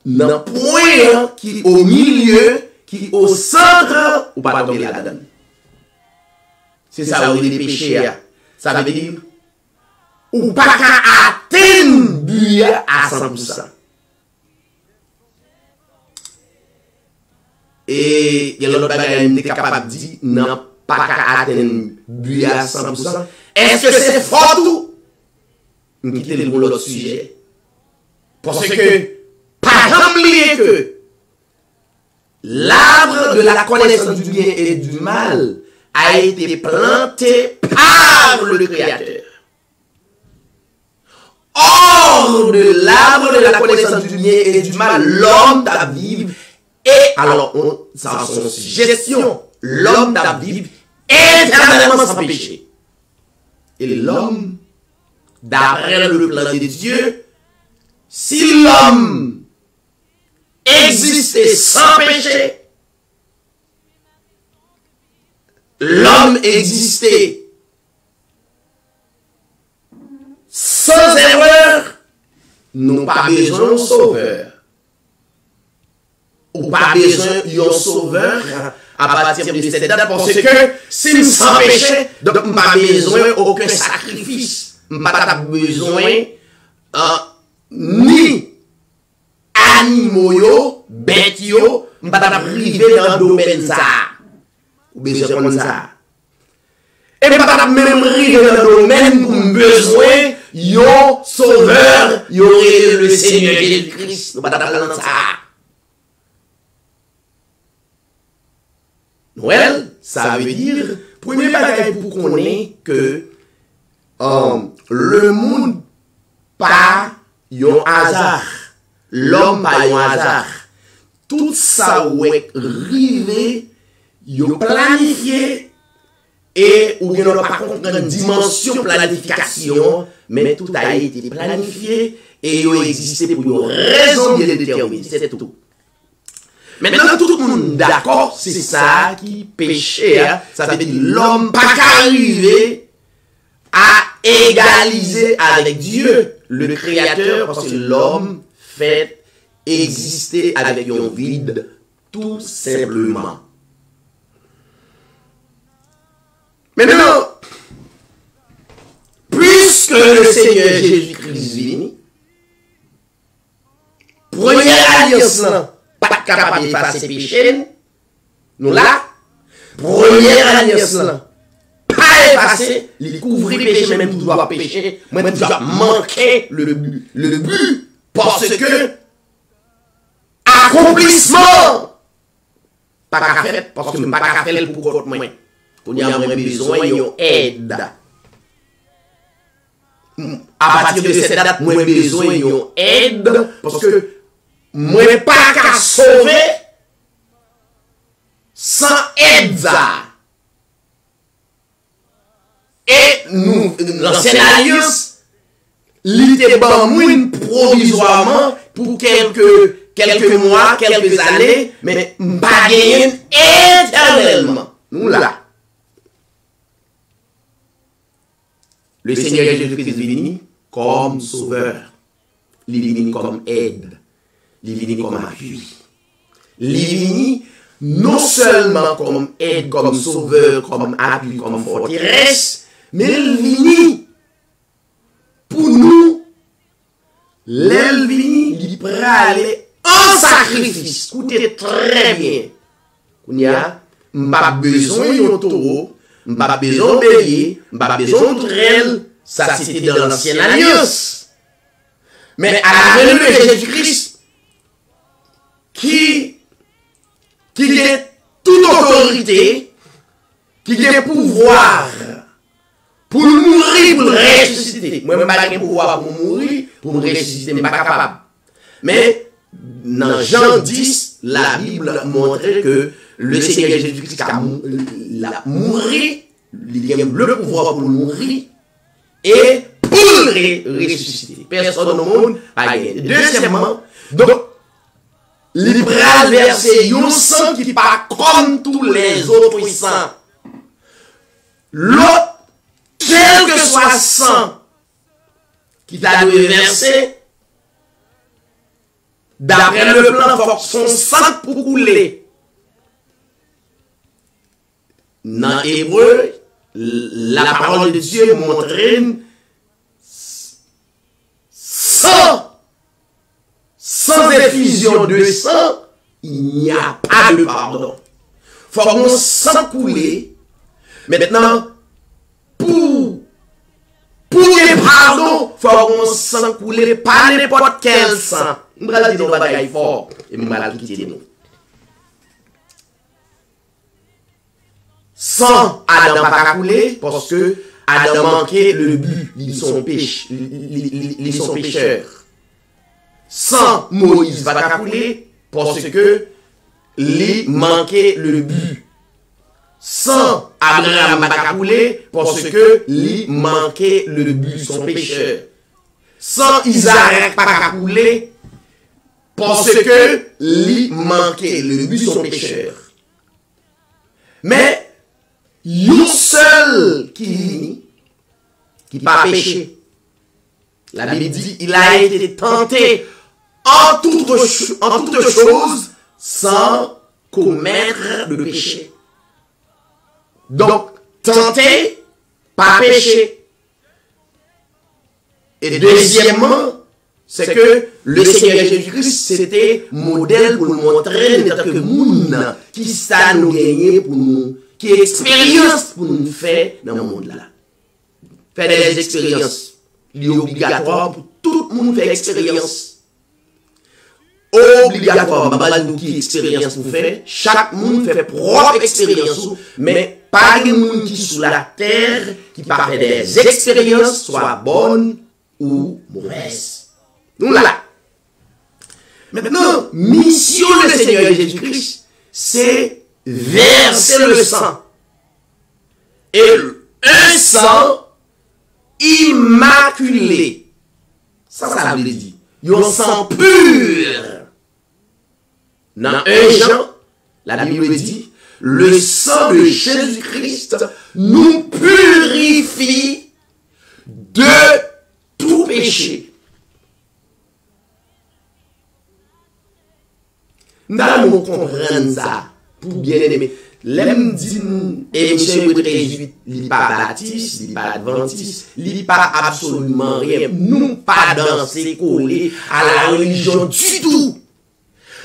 dans le point qui au milieu, qui au centre, ou pas tomber là-dedans. C'est ça où il est péché. Ça veut dire, ou pas qu'à atteindre but à 100%. Et il y a l'autre bagage qui est capable de dire, non, pas qu'à atteindre but à 100%. Est-ce que c'est fort tout? Nous quittons l'autre sujet. Parce que, pas oublier que l'arbre de la connaissance du bien et du mal a été planté par le Créateur. Hors de l'arbre de la connaissance du bien et du mal, l'homme t'a vivre et alors ça son gestion, l'homme t'a vivre éternellement sans péché. Et l'homme, d'après le plan de Dieu, si l'homme existait sans péché, l'homme existait sans erreur, nous pas besoin d'un sauveur. Ou pas besoin d'un sauveur à partir de cette date, parce que si nous sans péché, donc nous pas besoin aucun sacrifice. Nous pas besoin ni animaux, bêtes, nous pas privé dans le domaine ça. Ou besoin comme ça. Et pas même arrivé dans le domaine pour besoin yon sauveur, yon le Seigneur Jésus-Christ. Nous pas dans ça. Noël, ça veut dire, premier bagage pour qu'on ait que le monde pas yon hasard. L'homme pas yon hasard. Tout ça ouais rivé, yon planifié et ou yon n'a pas compris une dimension planification, mais tout a été planifié et yon existé pour une raison bien déterminée. C'est tout. Maintenant, tout le monde d'accord, c'est ça qui péché. Ça veut dire l'homme pas qu'arriver à égaliser avec Dieu, le Créateur, parce que l'homme fait exister avec un vide, tout simplement. Maintenant, puisque le Seigneur Jésus-Christ vient, première alliance, pas capable d'effacer péché, nous là, première alliance, pas effacer, les couvrir péché, même tout doit pécher, même tout doit manquer le but, parce que accomplissement, pas qu'à faire, parce que pas qu'à faire pour contre moi, qu'on y a besoin d'aide. À partir de cette date, moi besoin d'aide, parce que moi pas qu'à sauver sans aide. Et nous, l'ancien alliance, l'était bon provisoirement pour quelques mois, quelques années, mais pas gagner éternellement. Nous là. Le Seigneur Jésus-Christ est venu comme sauveur. Il est venu comme aide. Il est venu comme appui. Il est venu non seulement comme aide, comme sauveur, comme appui, comme forteresse, mais il est venu pour nous. Il est venu, il peut aller en sacrifice. Écoutez très bien. Il n'y a pas besoin d'un taureau, pas besoin de bélier, pas besoin de trêle. Ça, c'était dans l'ancienne alliance. Mais à la venue de Jésus-Christ, qui a toute autorité, qui a pouvoir pour mourir, pour ressusciter. Moi, je n'ai pas de pouvoir pour mourir, pour me ressusciter, je ne suis pas capable. Mais dans Jean 10, la Bible montre que le Seigneur Jésus-Christ a mouru, il a le pouvoir pour mourir et pour ressusciter. Personne au monde a gagné. Deuxièmement, donc, il va verser un sang qui n'est pas comme tous les autres sangs. L'autre, quel que soit sang qui t'a versé, d'après le plan, faut que son sang pour couler. Dans Hébreu, la parole de Dieu montre sans effusion de sang, il n'y a pas de pardon. Faut qu'on sang couler. Maintenant, pour les pardons, faut qu'on sang couler pas n'importe quel sang. On va dire nos bagailles fort et on va quitter nous. Sans Adam pas couler parce que Adam manquait le but, ils sont pécheurs. Sans Moïse va couler parce que il manquait le but. Sans Abraham va couler parce que il manquait le but, son pécheur. Sans Isaac pas couler parce que il manquait le but, son pécheur. Mais un seul qui pas péché. La Bible dit, il a été tenté en toutes choses sans commettre de péché. Donc, tenté, pas péché. Et deuxièmement, c'est que le Seigneur Jésus-Christ, c'était modèle pour nous montrer que moun qui ça nous gagner pour nous, qui est expérience pour nous faire dans le monde là. Faire des expériences. Il est obligatoire pour tout le monde faire expérience. Obligatoire, nous qui expérience pour faire. Chaque monde fait propre expérience, mais pas de monde qui sous la terre qui pas fait des expériences, soit bonnes ou mauvaises. Nous là. Maintenant, mission du Seigneur Jésus-Christ, c'est verser le sang. Et un sang immaculé. Ça veut dire. Un sang pur. Dans 1 Jean, la Bible dit, le sang de Jésus-Christ nous purifie de tout péché. Nous allons comprendre ça pour bien aimer. L'aime dit, et monsieur Réjouit, il n'est pas baptiste, il n'est pas adventiste, il n'est pas absolument rien. Nous pas danser, coller à la religion du tout.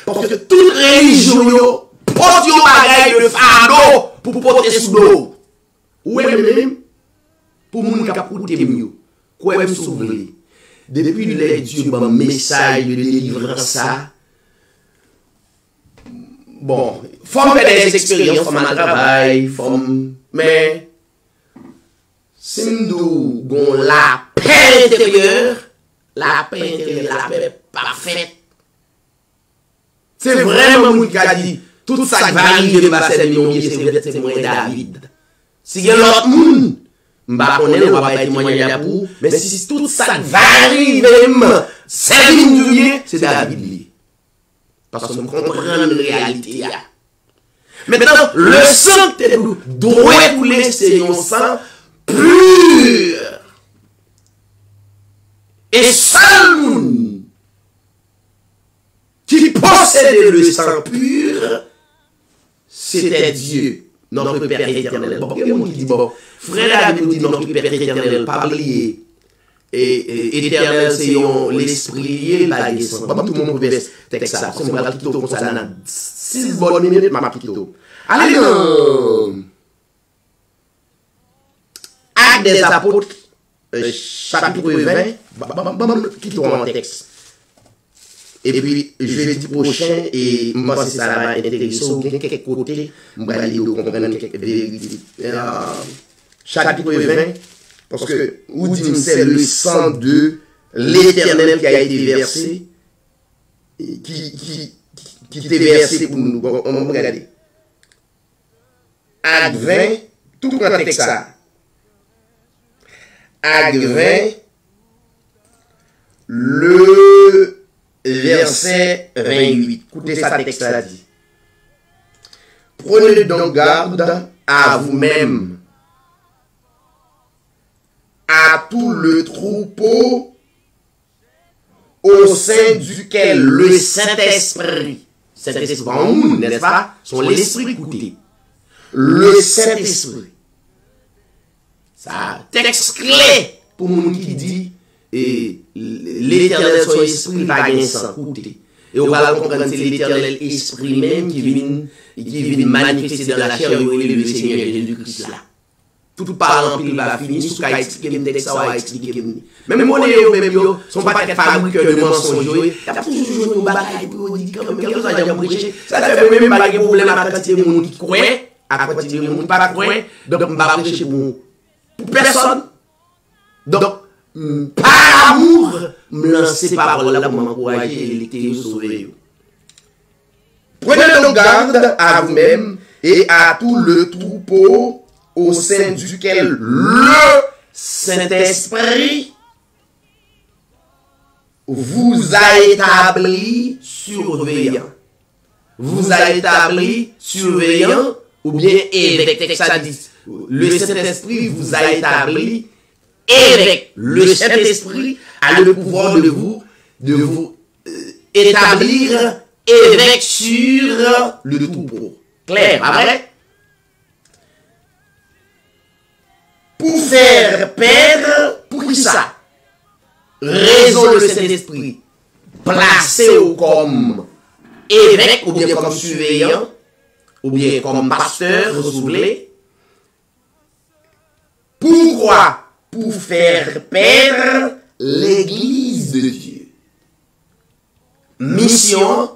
Parce que toute religion, porte yon bagay de fardeau pour porter sous l'eau. Ou même, pour moun ka poute mieux, quoi même s'ouvrir. Depuis le Dieu, un message de délivrance ça. Bon, faut faire des expériences, faut un travail, mais si nous avons la paix intérieure, la paix parfaite. C'est vraiment moi qui a dit, tout ça va arriver, c'est moi David. Si il y a l'autre monde, je ne sais pas témoigner pour, mais si tout ça va arriver, c'est David. Parce que nous comprenons la réalité. Maintenant, le sang doit couler, c'est un sang pur. Et seul monde qui possédait le sang pur, c'était Dieu, notre Père éternel. Bon, il y a qui dit, bon, frère David dit notre Père éternel, pas oublier. Et éternel, c'est l'esprit lié, la descente. Tout le monde peut texte ça. C'est moi qui comme ça dans 6 bonnes minutes, ma quito. Allez dans Actes des Apôtres, chapitre 20, quito en texte. Et puis, jeudi prochain, et moi, c'est ça, va intéresser quelques côtés, je vais aller comprendre quelques vérités. Chapitre 20, parce que, où dit c'est le sang de l'Éternel qui a été versé, qui était versé pour nous. On va regarder. Acte 20, tout le monde texte ça. Acte 20, le verset 28. Écoutez ça, texte là dit. Prenez donc garde à vous-même, à tout le troupeau au sein duquel le Saint-Esprit, Saint-Esprit en nous, n'est-ce pas, sont l'Esprit, écoutez, le Saint-Esprit. Ça, texte clé pour mon qui dit, et l'Éternel son esprit va gagner sans écoutez. Et on va comprendre c'est l'Éternel esprit même qui vient manifester dans la chair et le Seigneur Jésus-Christ là. Tout parlant il va finir, sous qu'à expliquer le texte, ça va expliquer. Même moi, même yo, sont pas des fabriqueurs de mensonges, il y a toujours une bataille pour dire comme quelque chose à prêcher. Ça fait même pas de problème à quantité de monde qui croit, à quantité de monde qui pas croit, donc on va prêcher pour personne. Donc, par amour, me lancer parole là pour m'encourager et l'électer sauver. Prenez donc garde à vous-même et à tout le troupeau au sein duquel le Saint-Esprit vous a établi surveillant. Vous a établi surveillant, ou bien évêque, ça dit. Le Saint-Esprit vous a établi évêque. Le Saint-Esprit a le pouvoir de vous établir évêque sur le troupeau. Clair, après? Pour faire perdre, pour qui ça? Raison le Saint-Esprit, placé comme évêque, ou bien comme surveillant, ou bien comme pasteur, vous voulez. Pourquoi? Pour faire perdre l'Église de Dieu. Mission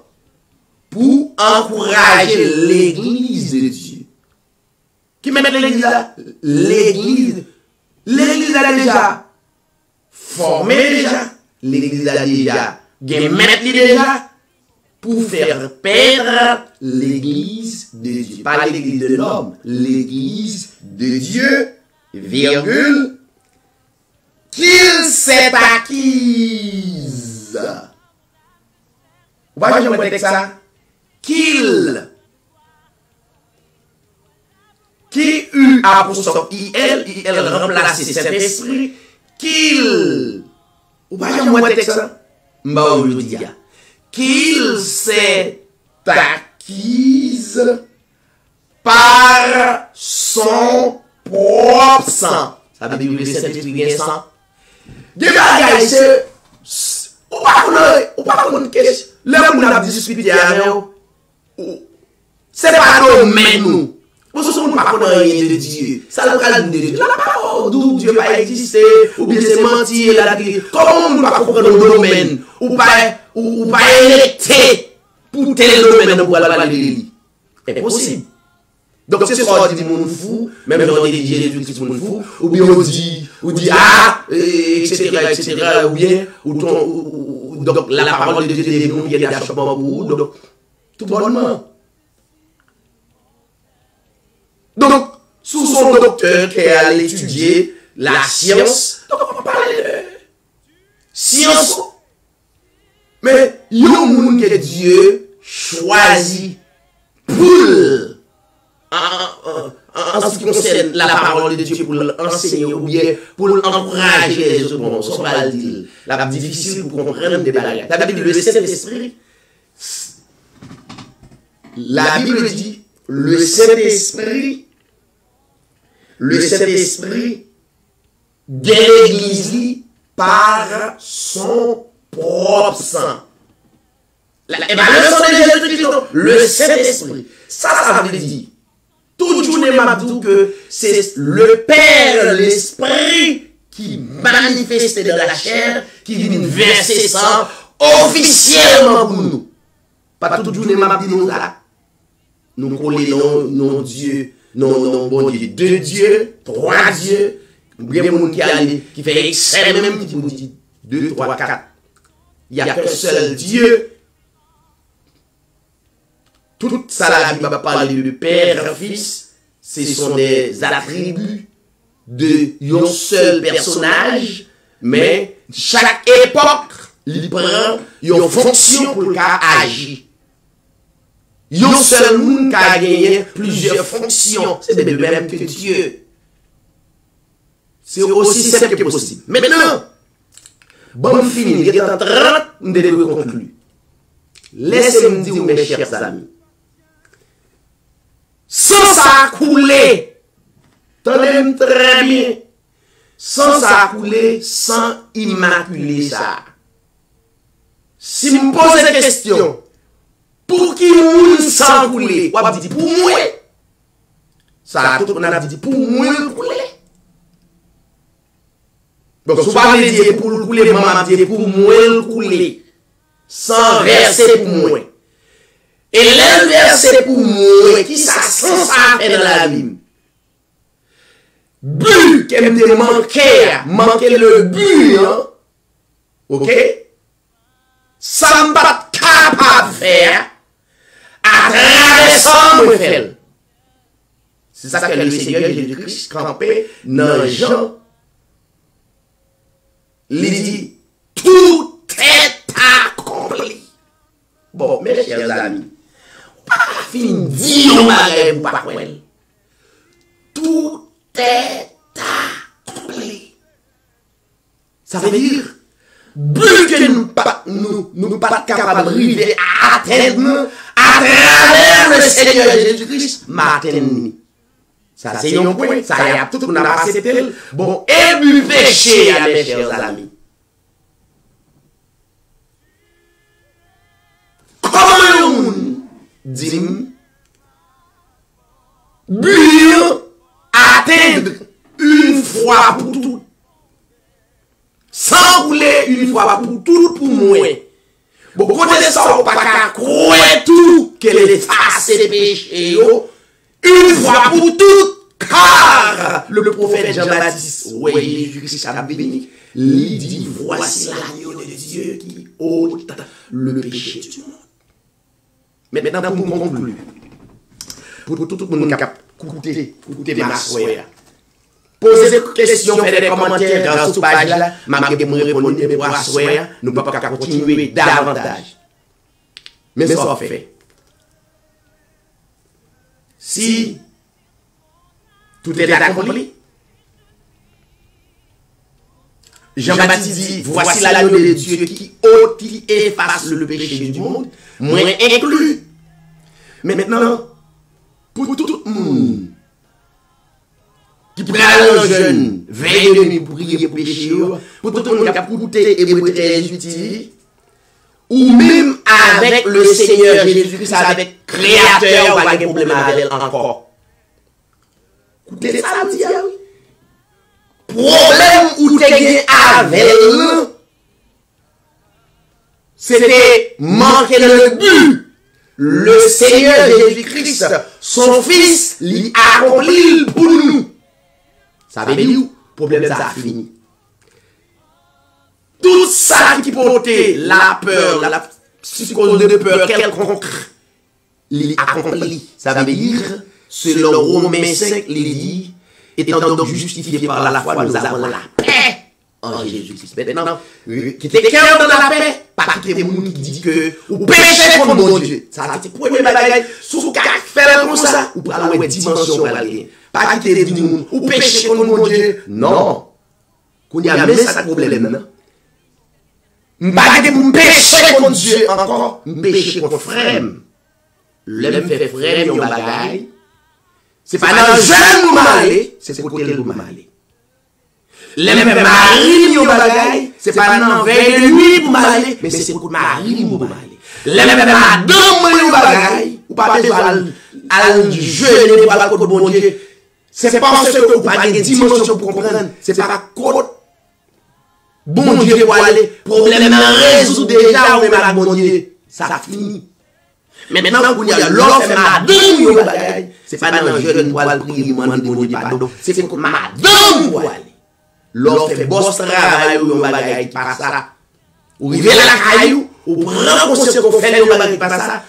pour encourager l'Église de Dieu. Qui met l'Église là? L'Église a déjà formé déjà. L'Église a déjà gagné déjà pour faire perdre l'Église de Dieu. Pas l'Église de l'homme, l'Église de Dieu, virgule, qu'il s'est acquise. Vous voyez, je vais dire ça. Qu'il qui eut apostrophe il remplace Saint-Esprit, qu'il, ou pas j'ai moins texte ça, m'a oublié dire, qu'il s'est acquise par son propre sang. Ça veut dire que le Saint-Esprit vient sang. Des bagages, c'est, ou pas qu'on question, là où on a discuté avec nous, c'est pas nous, mais nous. Vous ne savez pas qu'on a rien de Dieu. Ça le calme de Dieu. La parole d'où Dieu va exister, ou bien c'est mentir, comment on ne peut pas comprendre le domaine, ou pas électer pour tel domaine pour aller de lui. C'est impossible. Donc c'est ce qu'on dit mon fou, même quand on dit Jésus-Christ mon fou, ou bien on dit etc., ou bien, donc la parole de Dieu est démon, il y a des achoppements pour vous, donc tout bonnement. Donc, sous son docteur qui a étudié la science, donc on va parler de science. Mais il y a un monde que Dieu choisit pour, en ce qui concerne la parole de Dieu, pour l'enseigner ou bien pour encourager les autres. Bon, ça va le dire. La difficile pour comprendre des bagages. La Bible, le Saint-Esprit, la Bible dit, le Saint-Esprit de l'Église par son propre sang. Le sang de Jésus-Christ, le Saint-Esprit. Ça veut dire, toute journée m'a dit que c'est le Père, l'Esprit qui manifeste dans la chair, qui vient verser sang officiellement pour nous. Pas toute journée m'a dit nous là. Nous collons non Dieu. Non, bon Dieu, 2 dieux, 3 dieux, bien de monde qui fait excès même, qui vous dit 2, 3, 4. Il n'y a qu'un seul Dieu. Tout ça, la Bible va parler de Père, Fils, ce sont des attributs d'un seul personnage, mais chaque époque, il prend une fonction pour le cas agir. Il y a un seul monde qui a gagné plusieurs fonctions. C'est le même que Dieu. C'est aussi simple que possible. Maintenant, bon fini, il est en 30, nous devons conclure. Laissez-moi dire, mes chers amis, sans ça couler, tenez-moi très bien, sans ça couler, sans immaculer ça. Si je me pose la question, pour qui moun sans couler, on va dire pour moi, ça tout le monde a dit pour moi couler. Donc, si vous parlez de pour le couler, maman dit pour moi le couler, sans verser pour moi. Et le verser pour moi, qui ça sans ça fait dans la vie. But qui me manquer le but, hein? Ok? Ça ne pas capable de faire à travers ça, moi faire. C'est ça que le Seigneur Jésus-Christ campé dans Jean. Il dit, tout est accompli. Bon, mes chers amis, pas fin dire un pas tout est accompli. Ça veut dire, but que nous pas capables d'arriver à atteindre à travers le Seigneur Jésus-Christ, m'atteindre. Ça, c'est un point. Ça y a tout le monde a passé tel. Bon, et du péché, mes chers amis. Comment on dit, but atteindre une fois pour toutes. Sans rouler une fois pour toutes pour moi. Bon, côté ça, on ne peut pas croire tout qu'elle efface ses péchés. Une fois pour toutes, car le prophète Jean-Baptiste, oui, Jésus-Christ a béni, il dit, voici l'agneau de Dieu qui ôte le péché du monde. Mais maintenant, pour conclure, pour tout le monde qui écoutez ma soeur, posez des questions, faites des commentaires dans cette page-là, je vais me répondre, mais pour la soeur, nous ne pouvons pas continuer davantage. Mais ça fait. Si tout est accompli, Jean-Baptiste dit, voici l'agneau de Dieu qui ôte, qui efface le péché du monde, moi inclus. Mais maintenant, pour tout le monde qui prend un jeune, veille de nuit pour prier pour péché, pour tout le monde qui a écouté et pour être utile, ou même avec le Seigneur Jésus-Christ, avec Créateur, on va avoir un problème avec elle encore. Écoutez ça, me dit, oui. Problème ou tu gagné avec elle, c'était manquer le but. Le Seigneur Jésus-Christ, son Fils, l'y accomplit pour nous. Ça veut dire, le problème ça a fini. Tout ça qui portait la peur, la psychose de peur quelconque, l'y accomplit. Ça veut dire, selon Romains 5, il dit, étant donc justifié par la foi, nous avons la paix en Jésus-Christ. Maintenant, qui était cœur dans la paix, pas qui était moun qui dit que, ou péché contre mon Dieu. Ça, c'est pour premier bagage, sous qu'à faire comme ça, ou pour aller dimension pour aller. Pas qui était dit moun, ou péché contre mon Dieu. Non. Qu'on y a même ça problème, non? M'pas de pour pécher contre Dieu encore, pécher contre frère. L'homme fait frère, yon bagage. C'est pas dans le jeune malé, c'est côté le malé. Les mêmes mari yon bagay, c'est pas dans veille de nuit pour malé, mais c'est côté mari pour malé. Les mêmes madame yon bagay, ou pas besoin al jeûner pour aller côté bon Dieu. C'est parce que vous pas de dimension pour comprendre, c'est pas côté bon Dieu pour aller. Problème résout déjà ou même avec bon Dieu, ça finit. Mais maintenant, il y a l'offre madame yon bagay. C'est pas dans le jeune pour aller prier, demander bon Dieu pardon. C'est comme madame pour aller. L'offre fait boss travail ou yon bagay qui passe ça. Ou rive la caillou, ou prend conscience qu'on fait yon bagay qui passe ça.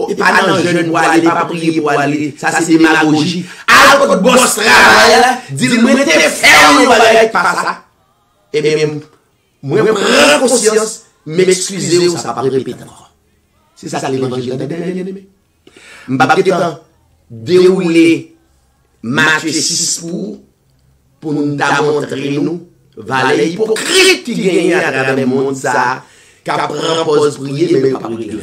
Et pas dans le jeune pour aller, pas prier pour aller. Ça c'est démagogie. Alors que boss travail là, dis-moi t'es faire yon bagay qui passe ça. Et même, moi prends conscience, m'excuser ou ça pas répéter encore. C'est ça l'évangile de bien-aimé. M'pas temps dérouler Matthieu 6 pour nous montrer nous valait hypocrite qui gagnait à travers le monde ça, qui prend pause prier, mais pas prier.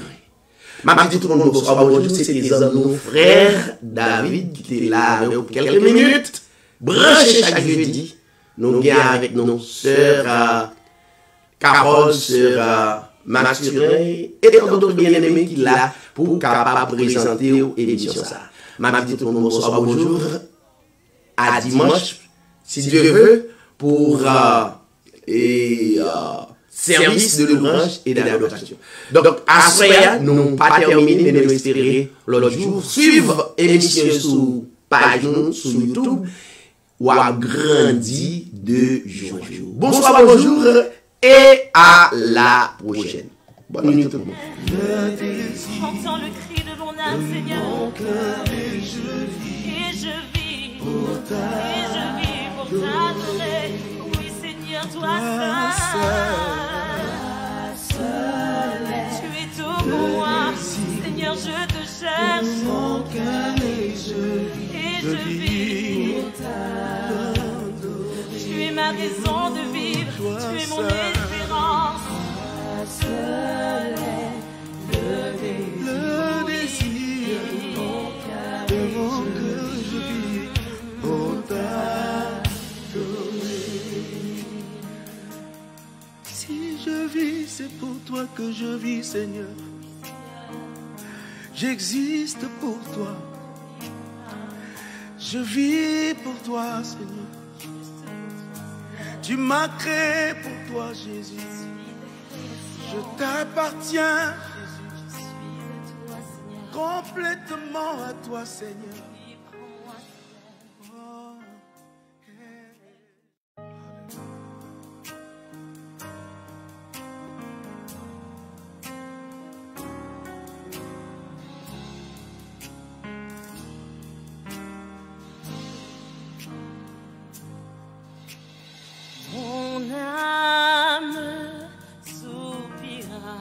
Ma dit tout le monde, bonsoir, bonjour, c'était nos frères David qui était là pour quelques minutes, branché chaque jeudi. Nous avons avec nos sœurs Carole, sœur Mathurin, et d'autres bien-aimés qui sont là pour capable présenter l'émission ça. Ma dit tout le monde, bonsoir, bonjour, à dimanche, si Dieu veut, pour service de louange et d'adoration. Donc, à ce moment nous n'avons pas terminé, mais nous espérons l'autre jour suivre l'émission sur page sur YouTube ou a grandi de jour en jour. Bonsoir, bonjour et à la prochaine. Bonne nuit tout le monde. Entends le cri de mon âme, Seigneur. Et je vis pour t'adorer. Oui, Seigneur, toi seul. Tu es tout pour moi. Seigneur, je te cherche. Et je vis pour t'adorer. Tu es ma raison de vivre. Tu es mon espérance. Seul est le désir de mon cœur, je vis pour t'adorer. Si je vis, c'est pour toi que je vis, Seigneur. J'existe pour toi. Je vis pour toi, Seigneur. Tu m'as créé pour toi, Jésus. Je t'appartiens complètement à toi, Seigneur. Mon âme soupira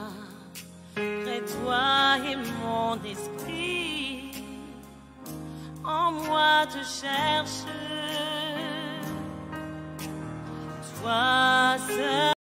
près de toi et mon esprit en moi te cherche. Toi